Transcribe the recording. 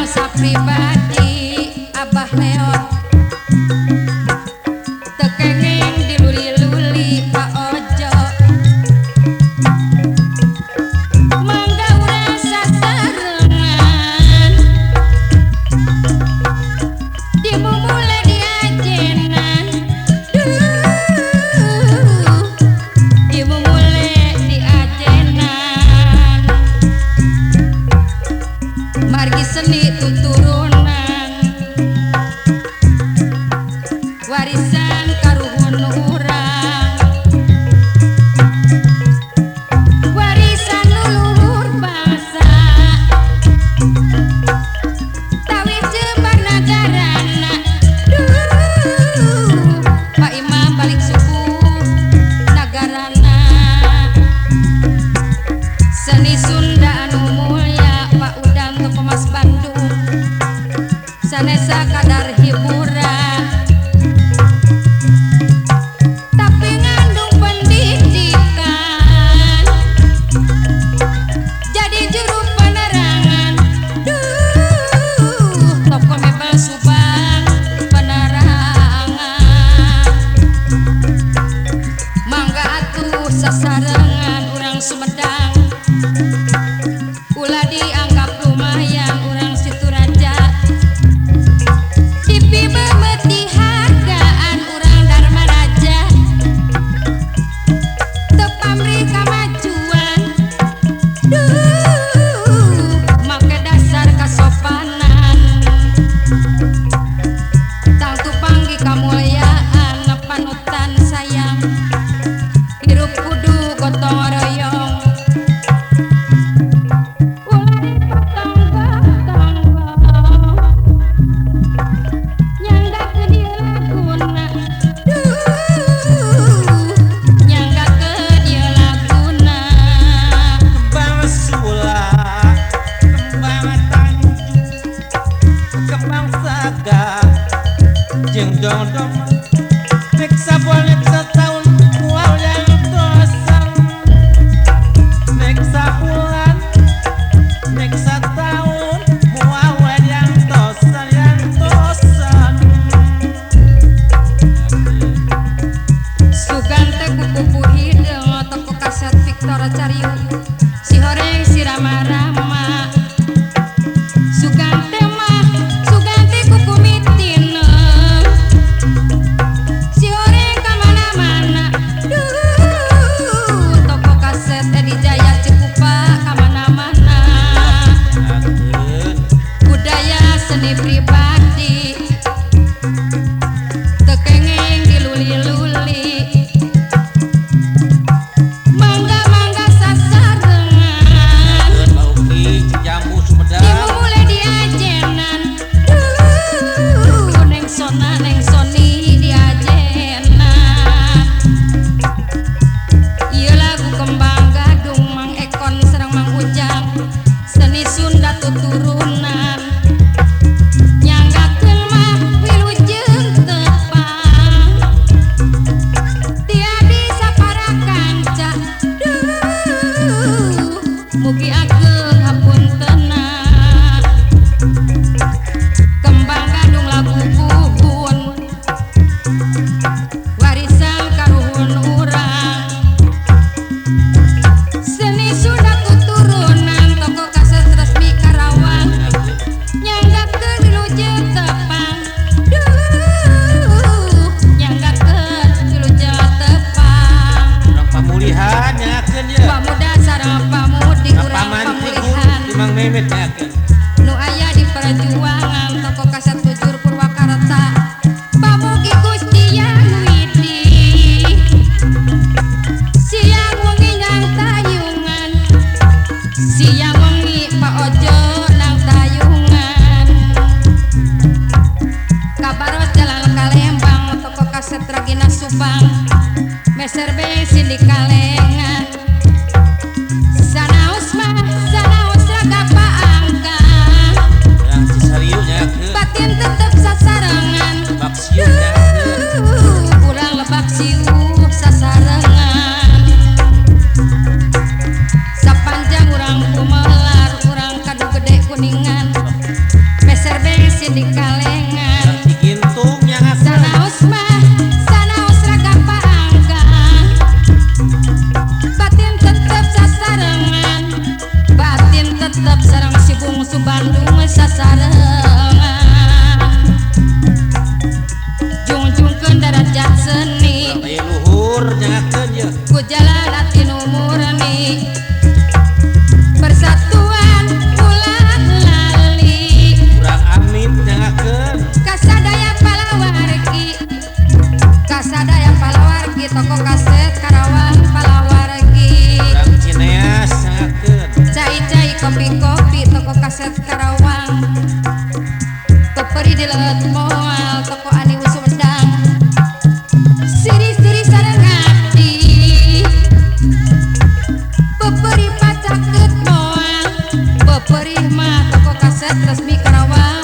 rasa pribadi Abah Leot tekenging diluli-luli Pak Ojo mangga urang sasarengan dimumule diajenan dimumule diajenan margi seni tuturunan warisan karuhun urang warisan leluhur bangsa tawid jembar nagarana Pak Imam balik suku nagarana seni Sunda anu mulya Pak Udang teu Pemas Bandung sanesa kadar hiburan tapi ngandung pendidikan jadi juru penerangan toko mebel Subang penerangan mangga atuh sasarengan urang Sumedang ulah dianggap lumayan urang Situraja dipi memeti hargaan urang Dharma Raja teu pamrih kamajuan make dasar kasopanan tangtu panggi kamulyaan panutan sayang hirup kudu gotong royong ulah dipotong-potong nyanggakeun ieu laguna nyanggakeun ieu laguna Kembang sula, kembang tanjung, kembang saga, jeung dodong, nek sabulan nek sataun mual yang dosan, nek sabulan nek sataun mual yang dosan yang dosan. sugan teh kupu hideung toko kaset Victor Cariu si horeng si rama-rama sugan teh kuku mitineng si horeng kamana-mana toko kaset Edi Jaya Cikupa kamana-mana budaya seni pribadi tekenging diluli-luli mangga-mangga sasarengan Bauki jamu Sumedang. dimulai diajenan neng soni diajenan ieu lagu kembang gadung Mang Ekon sareng Mang Ujang seni Sunda tuturunan nyanggakeun mah wilujeng tepang tiadi saparakanca mugi ageng hapuntenna kembang gadung lagu buhun warisan karuhun urang seni Sunda tuturunan toko kaset resmi Karawang nyanggakeun wilujeng tepang nyanggakeun wilujeng tepang Urang pamulihan nyakeun ye. pamuda sareng pamudi urang Pamanti pamulihan Imang Memet nyakeun. nu aya di perjuangan toko kaset Tujur Purwakarta pamugi Gusti Yang Widi siang wengi nang tayungan siang wengi Pak Ojo nang tayungan kabaros jalan Kalembang toko kaset Ragina Subang meser bensin di Kalengan sanaos raga paangkan Yang Cisariu nyakeun. batin tetep sasarengan Baksiu nyakeun. kurang lebak siuh sasarengan sapanjang urang Pumelar urang Kadu Gede Kuningan Jawa